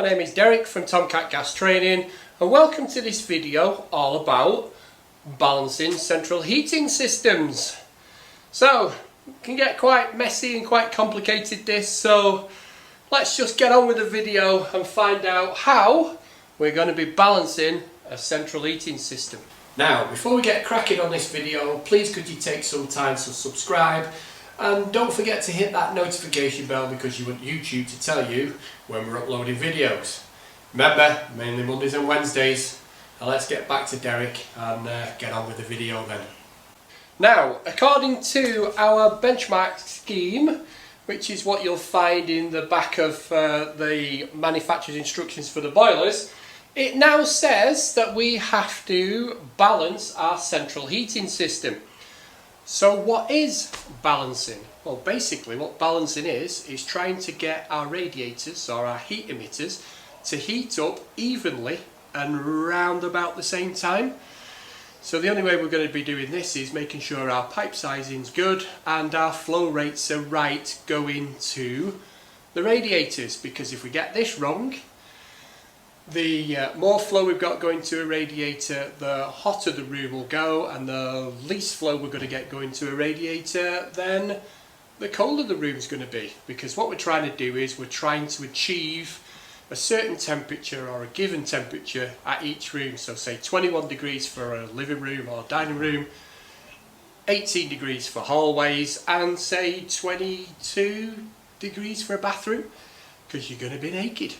my name is Derek from Tomcat Gas Training and welcome to this video all about balancing central heating systems. So, it can get quite messy and quite complicated this, so let's just get on with the video and find out how we're going to be balancing a central heating system. Now, before we get cracking on this video, please could you take some time to subscribe and don't forget to hit that notification bell because you want YouTube to tell you when we're uploading videos. Remember, mainly Mondays and Wednesdays. Now let's get back to Derek and get on with the video then. Now, according to our benchmark scheme, which is what you'll find in the back of the manufacturer's instructions for the boilers, it now says that we have to balance our central heating system. So what is balancing? Well, basically what balancing is trying to get our radiators or our heat emitters to heat up evenly and round about the same time. So the only way we're going to be doing this is making sure our pipe sizing's good and our flow rates are right going to the radiators, because if we get this wrong, the more flow we've got going to a radiator, the hotter the room will go, and the least flow we're going to get going to a radiator, then the colder the room's going to be. Because what we're trying to do is we're trying to achieve a certain temperature or a given temperature at each room. So say 21 degrees for a living room or dining room, 18 degrees for hallways, and say 22 degrees for a bathroom, because you're going to be naked.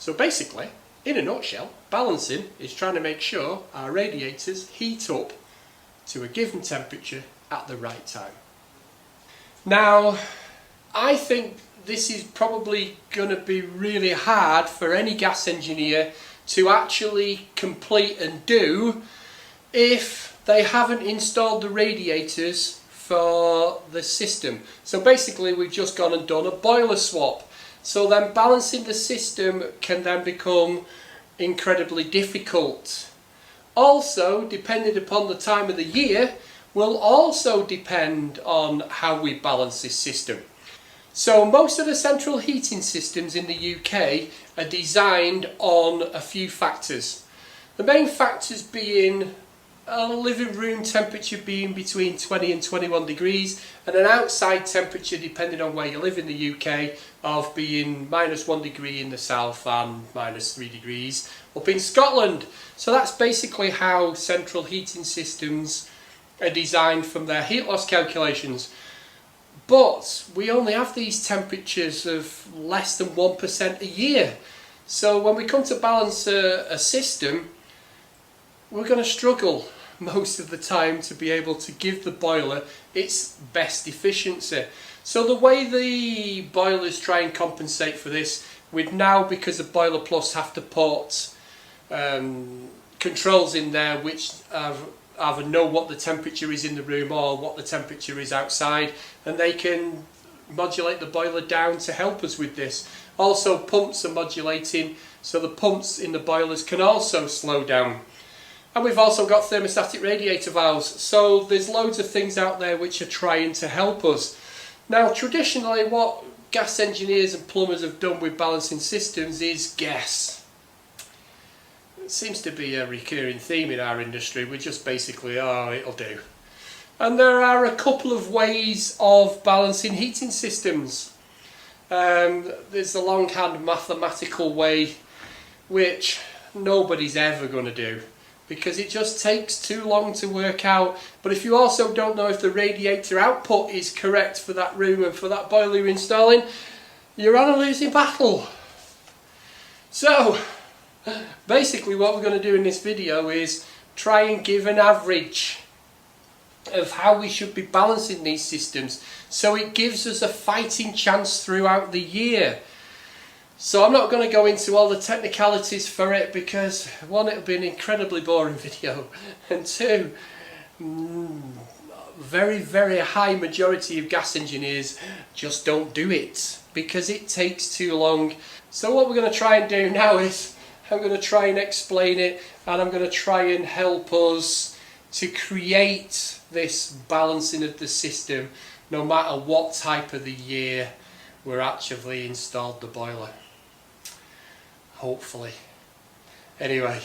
So basically, in a nutshell, balancing is trying to make sure our radiators heat up to a given temperature at the right time. Now, I think this is probably going to be really hard for any gas engineer to actually complete and do if they haven't installed the radiators for the system. So basically we've just gone and done a boiler swap. So then balancing the system can then become incredibly difficult. Also, depending upon the time of the year, will also depend on how we balance this system. So most of the central heating systems in the UK are designed on a few factors. The main factors being a living room temperature being between 20 and 21 degrees, and an outside temperature, depending on where you live in the UK, of being -1 degree in the south and -3 degrees up in Scotland. So that's basically how central heating systems are designed from their heat loss calculations. But we only have these temperatures of less than 1% a year. So when we come to balance a system, we're going to struggle most of the time to be able to give the boiler its best efficiency. So the way the boilers try and compensate for this, we'd now, because of Boiler Plus, have to put controls in there which either know what the temperature is in the room or what the temperature is outside, and they can modulate the boiler down to help us with this. Also, pumps are modulating, so the pumps in the boilers can also slow down. And we've also got thermostatic radiator valves, so there's loads of things out there which are trying to help us. Now, traditionally what gas engineers and plumbers have done with balancing systems is guess. It seems to be a recurring theme in our industry. We're just basically, oh, it'll do. And there are a couple of ways of balancing heating systems. There's the longhand mathematical way, which nobody's ever going to do, because it just takes too long to work out. But if you also don't know if the radiator output is correct for that room and for that boiler you're installing, you're on a losing battle. So basically what we're going to do in this video is try and give an average of how we should be balancing these systems, so it gives us a fighting chance throughout the year. So I'm not going to go into all the technicalities for it, because one, it'll be an incredibly boring video, and two, very high majority of gas engineers just don't do it because it takes too long. So what we're going to try and do now is I'm going to try and explain it, and I'm going to try and help us to create this balancing of the system no matter what type of the year we're actually installed the boiler. hopefully. Anyway,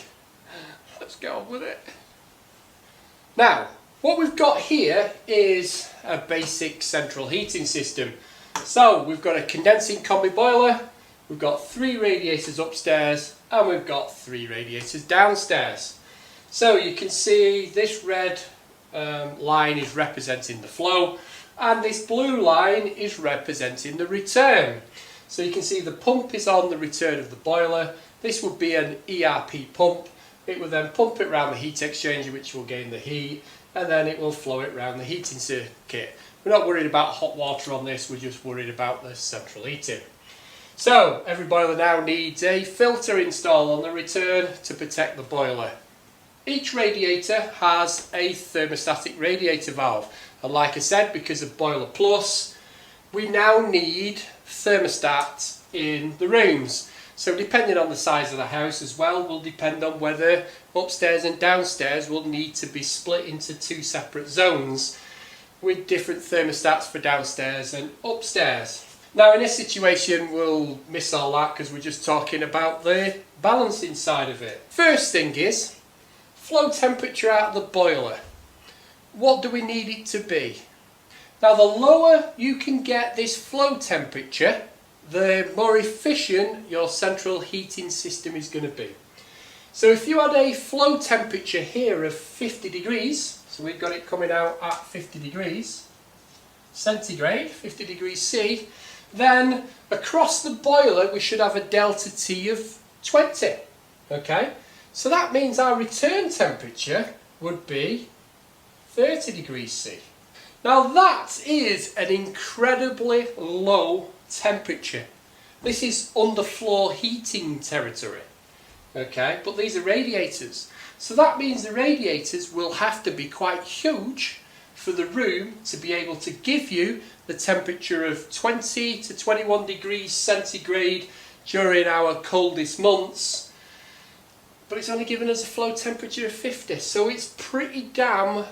let's get on with it. Now, what we've got here is a basic central heating system. So we've got a condensing combi boiler, we've got 3 radiators upstairs, and we've got 3 radiators downstairs. So you can see this red line is representing the flow, and this blue line is representing the return. So you can see the pump is on the return of the boiler. This would be an ERP pump. It will then pump it around the heat exchanger, which will gain the heat, and then it will flow it around the heating circuit. We're not worried about hot water on this, we're just worried about the central heating. So every boiler now needs a filter installed on the return to protect the boiler. Each radiator has a thermostatic radiator valve, and like I said, because of Boiler Plus, we now need thermostats in the rooms. So depending on the size of the house as well will depend on whether upstairs and downstairs will need to be split into 2 separate zones with different thermostats for downstairs and upstairs. Now in this situation we'll miss all that because we're just talking about the balancing side of it. First thing is flow temperature out of the boiler. What do we need it to be? Now the lower you can get this flow temperature, the more efficient your central heating system is going to be. So if you had a flow temperature here of 50 degrees, so we've got it coming out at 50 degrees centigrade, 50 degrees C, then across the boiler we should have a delta T of 20. Okay, so that means our return temperature would be 30 degrees C. Now that is an incredibly low temperature. This is underfloor heating territory. Okay, but these are radiators. So that means the radiators will have to be quite huge for the room to be able to give you the temperature of 20 to 21 degrees centigrade during our coldest months. But it's only given us a flow temperature of 50. So it's pretty damn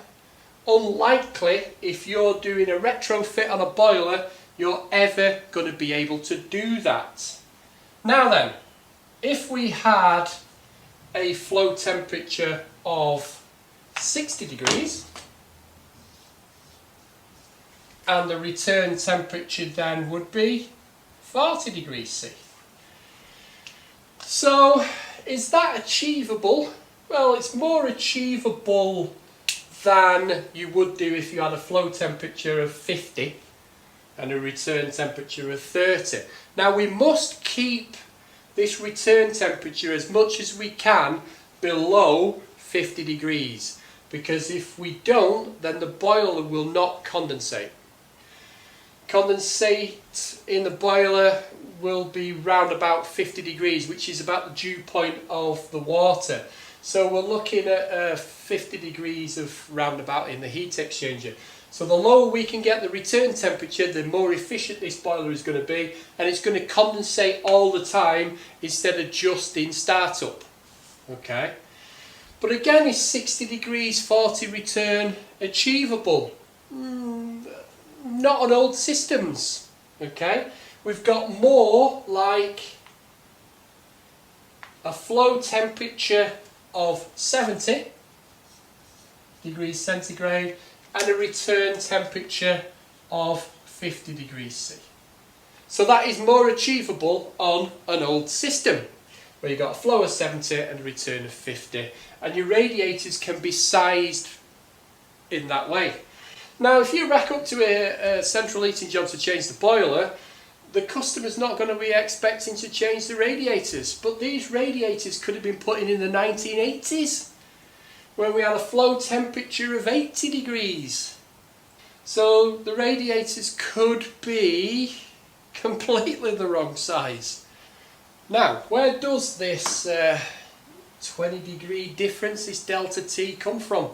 unlikely if you're doing a retrofit on a boiler you're ever going to be able to do that. Now then, if we had a flow temperature of 60 degrees and the return temperature then would be 40 degrees C. So is that achievable? Well, it's more achievable than you would do if you had a flow temperature of 50 and a return temperature of 30. Now we must keep this return temperature as much as we can below 50 degrees, because if we don't then the boiler will not condensate. Condensate in the boiler will be round about 50 degrees, which is about the dew point of the water. So we're looking at 50 degrees of roundabout in the heat exchanger. So the lower we can get the return temperature, the more efficient this boiler is going to be, and it's going to condensate all the time instead of just in startup. Okay, but again, is 60 degrees 40 return achievable? Not on old systems. Okay, we've got more like a flow temperature of 70 degrees centigrade and a return temperature of 50 degrees C. So that is more achievable on an old system where you've got a flow of 70 and a return of 50, and your radiators can be sized in that way. Now if you rack up to a central heating job to change the boiler, the customer's not going to be expecting to change the radiators, but these radiators could have been put in the 1980s where we had a flow temperature of 80 degrees. So the radiators could be completely the wrong size. Now, where does this 20 degree difference, this delta T, come from?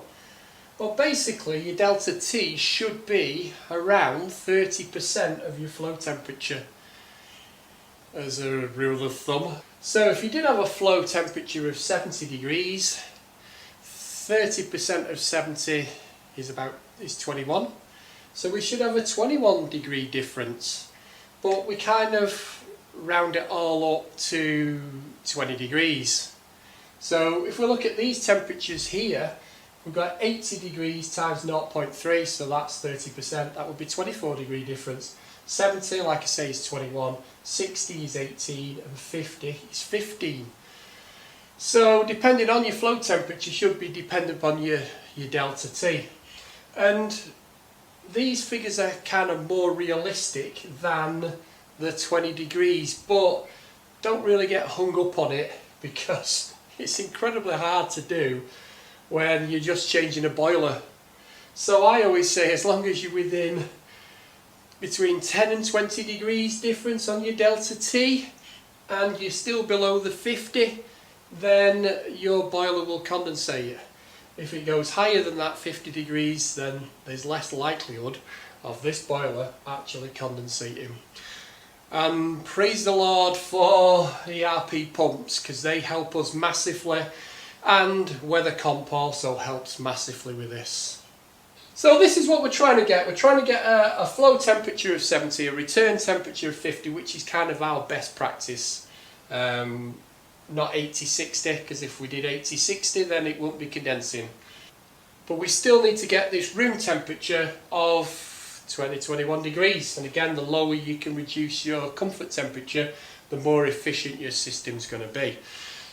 Well, basically your delta T should be around 30% of your flow temperature as a rule of thumb. So if you did have a flow temperature of 70 degrees, 30% of 70 is 21. So we should have a 21 degree difference. But we kind of round it all up to 20 degrees. So if we look at these temperatures here, we've got 80 degrees times 0.3, so that's 30%, that would be 24 degree difference. 70, like I say, is 21, 60 is 18, and 50 is 15. So depending on your flow temperature should be dependent upon your delta T. And these figures are kind of more realistic than the 20 degrees, but don't really get hung up on it because it's incredibly hard to do when you're just changing a boiler. So I always say, as long as you're within between 10 and 20 degrees difference on your delta T and you're still below the 50, then your boiler will condensate. If it goes higher than that 50 degrees, then there's less likelihood of this boiler actually condensating. And praise the Lord for ERP pumps, because they help us massively, and weather comp also helps massively with this. So this is what we're trying to get. We're trying to get a flow temperature of 70, a return temperature of 50, which is kind of our best practice. Not 80-60, because if we did 80-60 then it won't be condensing. But we still need to get this room temperature of 20-21 degrees, and again, the lower you can reduce your comfort temperature, the more efficient your system's going to be.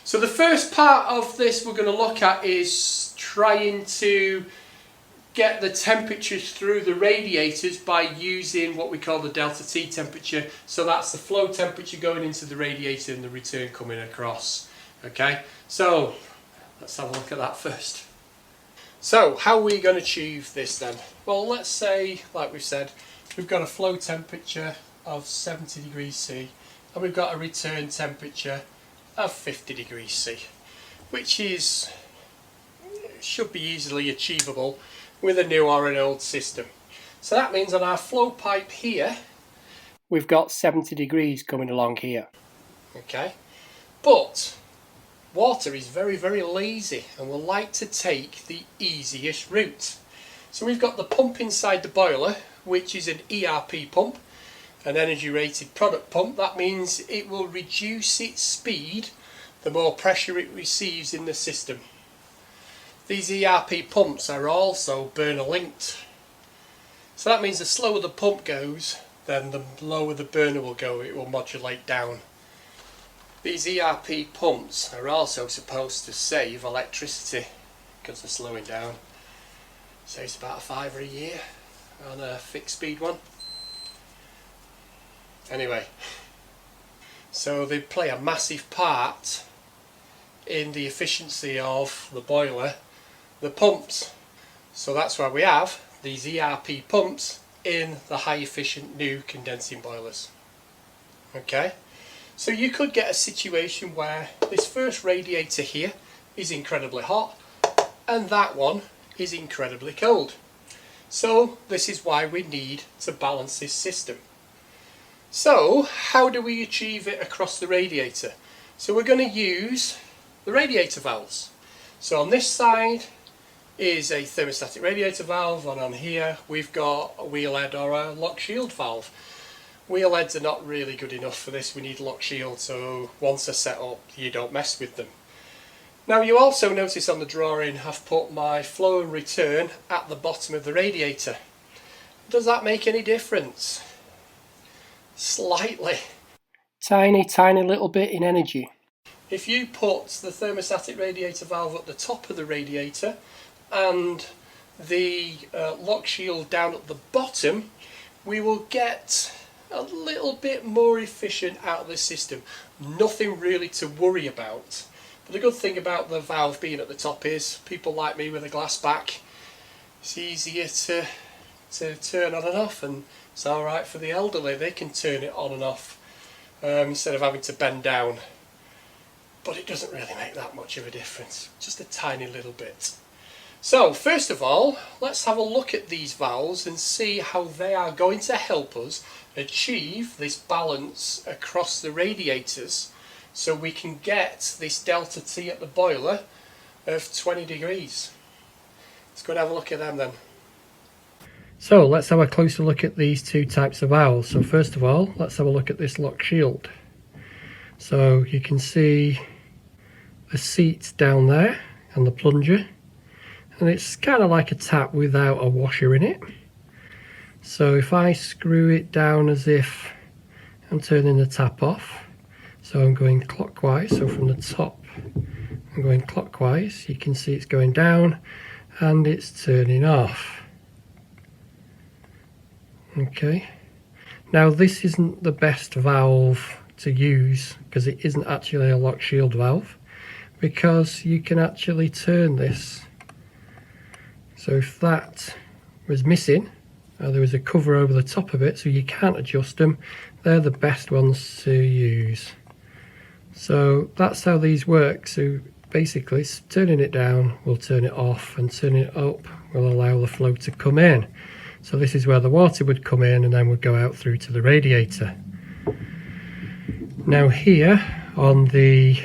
So the first part of this we're going to look at is trying to get the temperatures through the radiators by using what we call the delta T temperature. So that's the flow temperature going into the radiator and the return coming across. Okay, so let's have a look at that first. So how are we going to achieve this then? Well, let's say, like we've said, we've got a flow temperature of 70 degrees C and we've got a return temperature of 50 degrees C, which should be easily achievable with a new or an old system. So that means on our flow pipe here, we've got 70 degrees coming along here. Okay, but water is very, very lazy and will like to take the easiest route. So we've got the pump inside the boiler, which is an ERP pump, an energy rated product pump. That means it will reduce its speed the more pressure it receives in the system. These ERP pumps are also burner linked. So that means the slower the pump goes, then the lower the burner will go, it will modulate down. These ERP pumps are also supposed to save electricity because they're slowing down. Saves about £5 a year on a fixed speed one. Anyway, so they play a massive part in the efficiency of the boiler, the pumps. So that's why we have these ERP pumps in the high efficient new condensing boilers. Okay, so you could get a situation where this first radiator here is incredibly hot and that one is incredibly cold. So this is why we need to balance this system. So how do we achieve it across the radiator? So we're going to use the radiator valves. So on this side is a thermostatic radiator valve, and on here we've got a wheel head or a lock shield valve. Wheel heads are not really good enough for this, we need lock shield, so once they're set up you don't mess with them. Now you also notice on the drawing I've put my flow and return at the bottom of the radiator. Does that make any difference? Slightly. Tiny little bit in energy. If you put the thermostatic radiator valve at the top of the radiator and the lock shield down at the bottom, we will get a little bit more efficient out of the system. Nothing really to worry about. But the good thing about the valve being at the top is, people like me with a glass back, it's easier to turn on and off, and it's alright for the elderly, they can turn it on and off instead of having to bend down. But it doesn't really make that much of a difference, just a tiny little bit. So first of all, let's have a look at these valves and see how they are going to help us achieve this balance across the radiators so we can get this delta T at the boiler of 20 degrees. Let's go and have a look at them then. So let's have a closer look at these two types of valves. So first of all, let's have a look at this lock shield. So you can see the seat down there and the plunger, and it's kind of like a tap without a washer in it. So if I screw it down as if I'm turning the tap off, so I'm going clockwise, so from the top I'm going clockwise, you can see it's going down and it's turning off. Okay, now this isn't the best valve to use because it isn't actually a lock shield valve, because you can actually turn this. So if that was missing, there was a cover over the top of it, so you can't adjust them. They're the best ones to use. So that's how these work. So basically turning it down will turn it off, and turning it up will allow the flow to come in. So this is where the water would come in and then would go out through to the radiator. Now here on the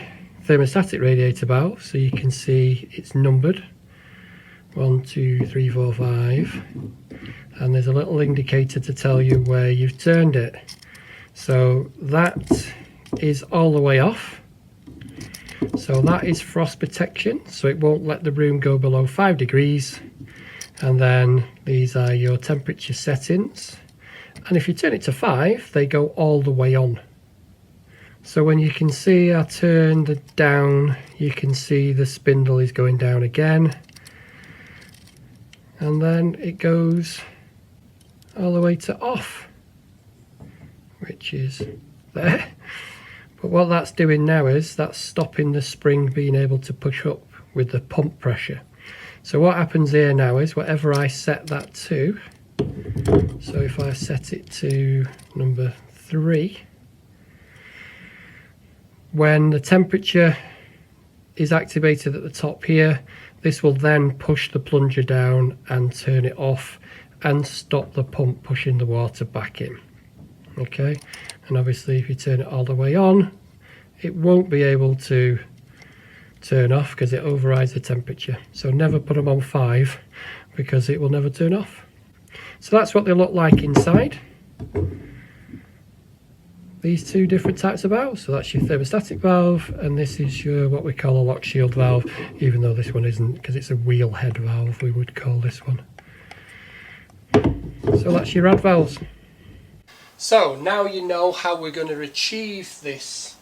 thermostatic radiator valve, so you can see it's numbered 1, 2, 3, 4, 5, and there's a little indicator to tell you where you've turned it. So that is all the way off. So that is frost protection, so it won't let the room go below 5 degrees. And then these are your temperature settings, and if you turn it to 5, they go all the way on. So when you can see I turned it down, you can see the spindle is going down again, and then it goes all the way to off, which is there. But what that's doing now is that's stopping the spring being able to push up with the pump pressure. So what happens here now is whatever I set that to, so if I set it to number 3, when the temperature is activated at the top here, this will then push the plunger down and turn it off and stop the pump pushing the water back in. Okay, and obviously if you turn it all the way on, it won't be able to turn off because it overrides the temperature. So never put them on 5 because it will never turn off. So that's what they look like inside. These two different types of valves. So that's your thermostatic valve, and this is your what we call a lock shield valve, even though this one isn't, because it's a wheel head valve we would call this one. So that's your rad valves. So now you know how we're going to achieve this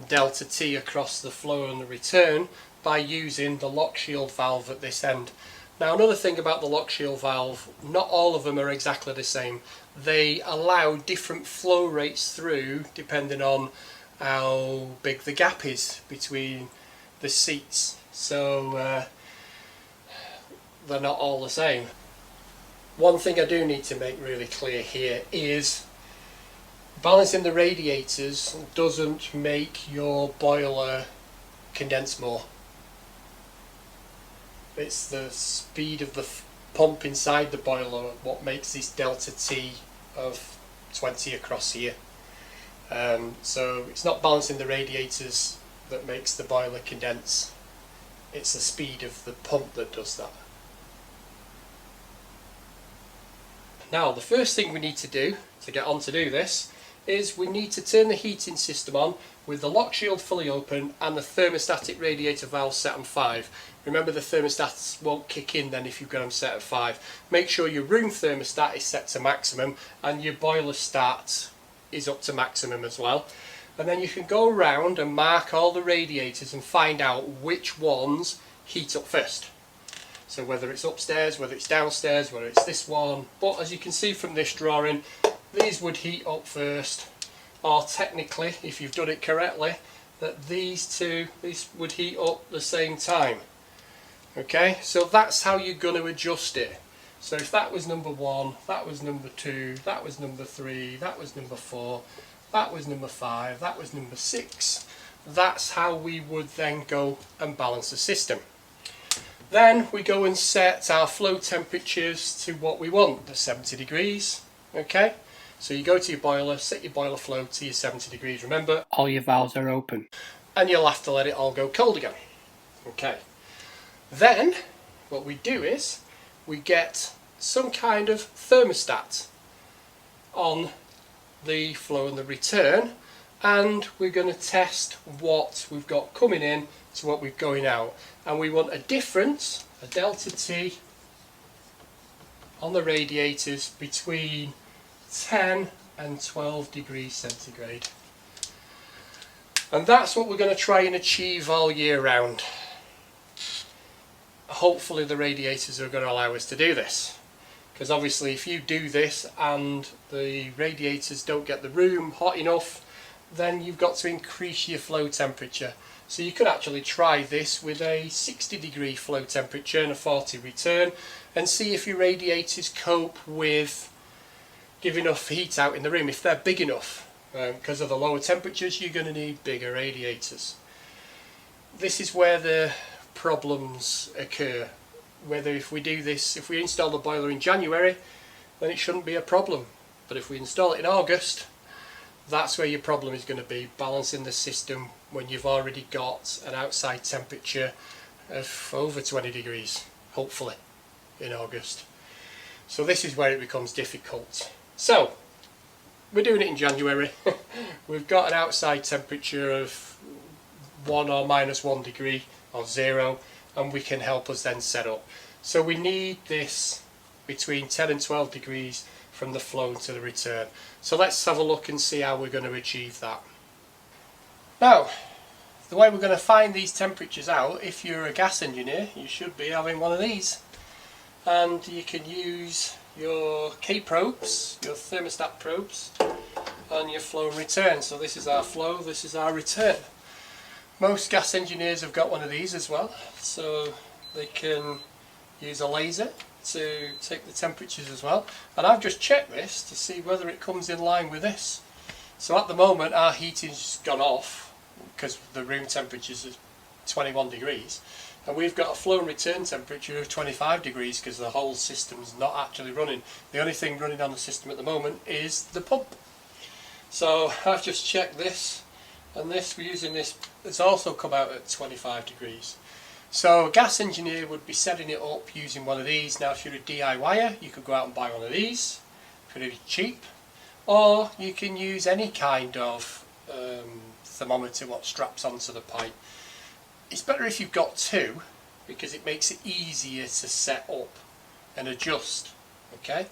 delta T across the flow and the return by using the lock shield valve at this end. Now another thing about the lock shield valve, not all of them are exactly the same. They allow different flow rates through depending on how big the gap is between the seats. So they're not all the same. One thing I do need to make really clear here is balancing the radiators doesn't make your boiler condense more. It's the speed of the pump inside the boiler what makes this delta T of 20 across here. So it's not balancing the radiators that makes the boiler condense. It's the speed of the pump that does that. Now the first thing we need to do to get on to do this is we need to turn the heating system on with the lock shield fully open and the thermostatic radiator valve set on 5. Remember, the thermostats won't kick in then if you've got them set at 5. Make sure your room thermostat is set to maximum and your boiler start is up to maximum as well. And then you can go around and mark all the radiators and find out which ones heat up first. So whether it's upstairs, whether it's downstairs, whether it's this one. But as you can see from this drawing, these would heat up first, or technically, if you've done it correctly, that these would heat up the same time. Okay, so that's how you're going to adjust it. So if that was number 1, that was number 2, that was number 3, that was number 4, that was number 5, that was number 6, that's how we would then go and balance the system. Then we go and set our flow temperatures to what we want, the 70 degrees. Okay, so you go to your boiler, set your boiler flow to your 70 degrees. Remember, all your valves are open, and you'll have to let it all go cold again. Okay, then what we do is we get some kind of thermostat on the flow and the return, and we're going to test what we've got coming in to what we've going out, and we want a difference, a delta T on the radiators between 10 and 12 degrees centigrade. And that's what we're going to try and achieve all year round. Hopefully the radiators are going to allow us to do this, because obviously if you do this and the radiators don't get the room hot enough, then you've got to increase your flow temperature. So you could actually try this with a 60 degree flow temperature and a 40 return and see if your radiators cope with giving enough heat out in the room, if they're big enough. Because of the lower temperatures, you're going to need bigger radiators. This is where the problems occur. Whether if we do this, if we install the boiler in January, then it shouldn't be a problem. But if we install it in August, that's where your problem is going to be, balancing the system when you've already got an outside temperature of over 20 degrees, hopefully, in August. So this is where it becomes difficult. So, we're doing it in January. We've got an outside temperature of 1 or minus 1 degree or 0, and we can help us then set up. So we need this between 10 and 12 degrees from the flow to the return. So let's have a look and see how we're going to achieve that. Now, the way we're going to find these temperatures out, if you're a gas engineer, you should be having one of these. And you can use your K probes, your thermostat probes, on your flow and return. So this is our flow, this is our return. Most gas engineers have got one of these as well, so they can use a laser to take the temperatures as well. And I've just checked this to see whether it comes in line with this. So at the moment our heating's gone off because the room temperature is 21 degrees. And we've got a flow and return temperature of 25 degrees because the whole system's not actually running. The only thing running on the system at the moment is the pump. So I've just checked this, and this, we're using this, it's also come out at 25 degrees. So a gas engineer would be setting it up using one of these. Now if you're a DIYer, you could go out and buy one of these, pretty cheap. Or you can use any kind of thermometer what straps onto the pipe. It's better if you've got two, because it makes it easier to set up and adjust. Okay,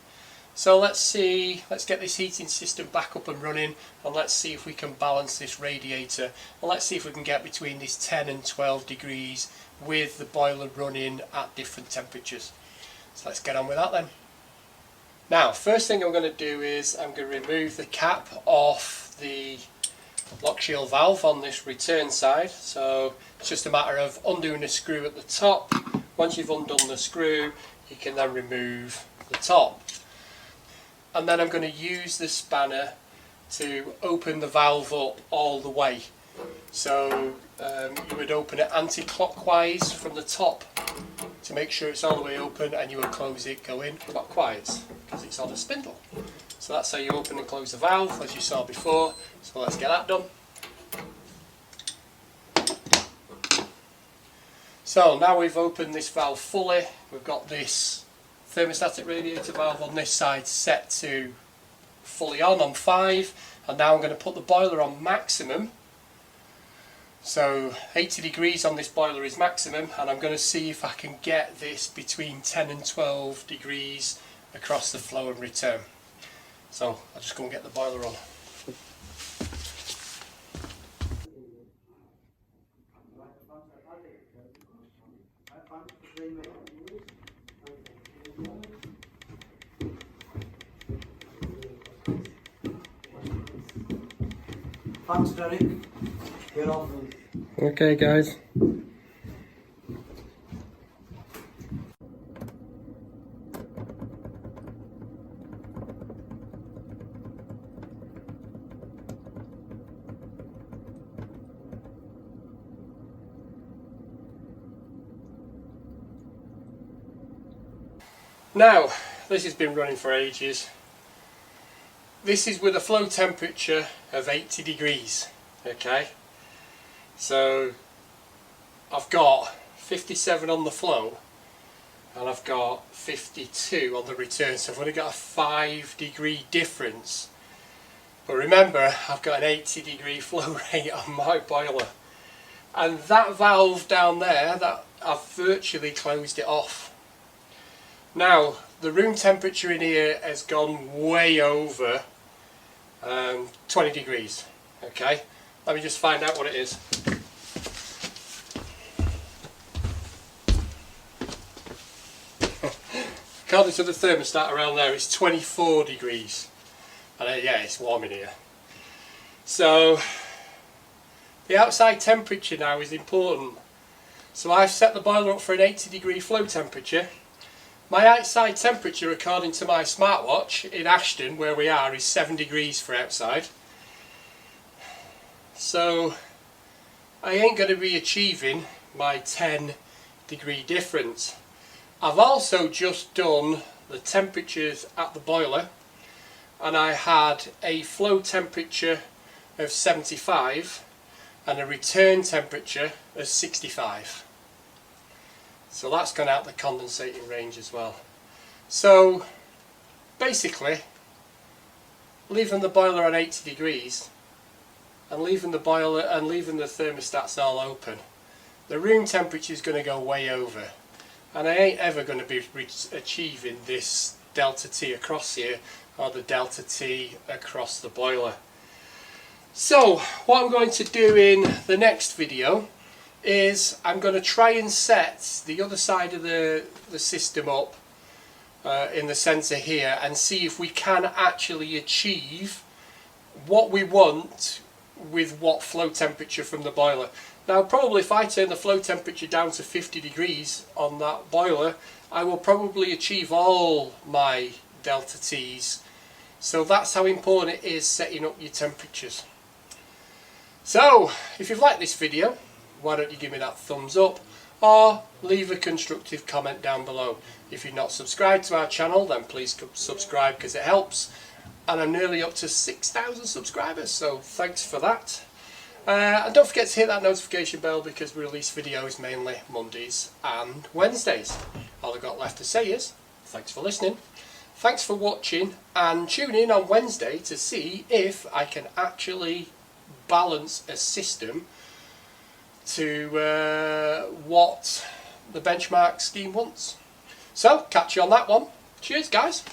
so let's get this heating system back up and running, and let's see if we can balance this radiator, and let's see if we can get between this 10 and 12 degrees with the boiler running at different temperatures. So let's get on with that then. Now, first thing I'm going to do is I'm going to remove the cap off the lock shield valve on this return side. So it's just a matter of undoing the screw at the top. Once you've undone the screw, you can then remove the top. And then I'm going to use the spanner to open the valve up all the way. So you would open it anti-clockwise from the top to make sure it's all the way open, and you would close it going clockwise because it's on a spindle. So that's how you open and close the valve, as you saw before. So let's get that done. So now we've opened this valve fully, we've got this thermostatic radiator valve on this side set to fully on 5, and now I'm going to put the boiler on maximum. So 80 degrees on this boiler is maximum, and I'm going to see if I can get this between 10 and 12 degrees across the flow and return. So I'll just go and get the boiler on. Thanks, Derek. You're off. Okay, guys. Now, this has been running for ages. This is with a flow temperature of 80 degrees, okay? So I've got 57 on the flow and I've got 52 on the return, so I've only got a 5 degree difference But remember, I've got an 80-degree flow rate on my boiler, and that valve down there, that I've virtually closed it off. Now the room temperature in here has gone way over 20 degrees. Okay, let me just find out what it is. According to the thermostat around there, it's 24 degrees. And yeah, it's warm in here. So the outside temperature now is important. So I've set the boiler up for an 80-degree flow temperature. My outside temperature, according to my smartwatch in Ashton, where we are, is 7 degrees for outside. So I ain't going to be achieving my 10-degree difference. I've also just done the temperatures at the boiler, and I had a flow temperature of 75 and a return temperature of 65. So that's gone out the condensating range as well. So basically, leaving the boiler on 80 degrees and leaving the boiler and leaving the thermostats all open, the room temperature is going to go way over, and I ain't ever going to be achieving this delta T across here, or the delta T across the boiler. So what I'm going to do in the next video is I'm going to try and set the other side of the system up in the centre here, and see if we can actually achieve what we want with what flow temperature from the boiler. Now probably if I turn the flow temperature down to 50 degrees on that boiler, I will probably achieve all my delta T's. So that's how important it is setting up your temperatures. So if you've liked this video, why don't you give me that thumbs up, or leave a constructive comment down below. If you're not subscribed to our channel, then please subscribe, because it helps, and I'm nearly up to 6,000 subscribers, so thanks for that. And don't forget to hit that notification bell, because we release videos mainly Mondays and Wednesdays. All I've got left to say is thanks for listening, thanks for watching, and tune in on Wednesday to see if I can actually balance a system to what the benchmark scheme wants. So catch you on that one. Cheers guys.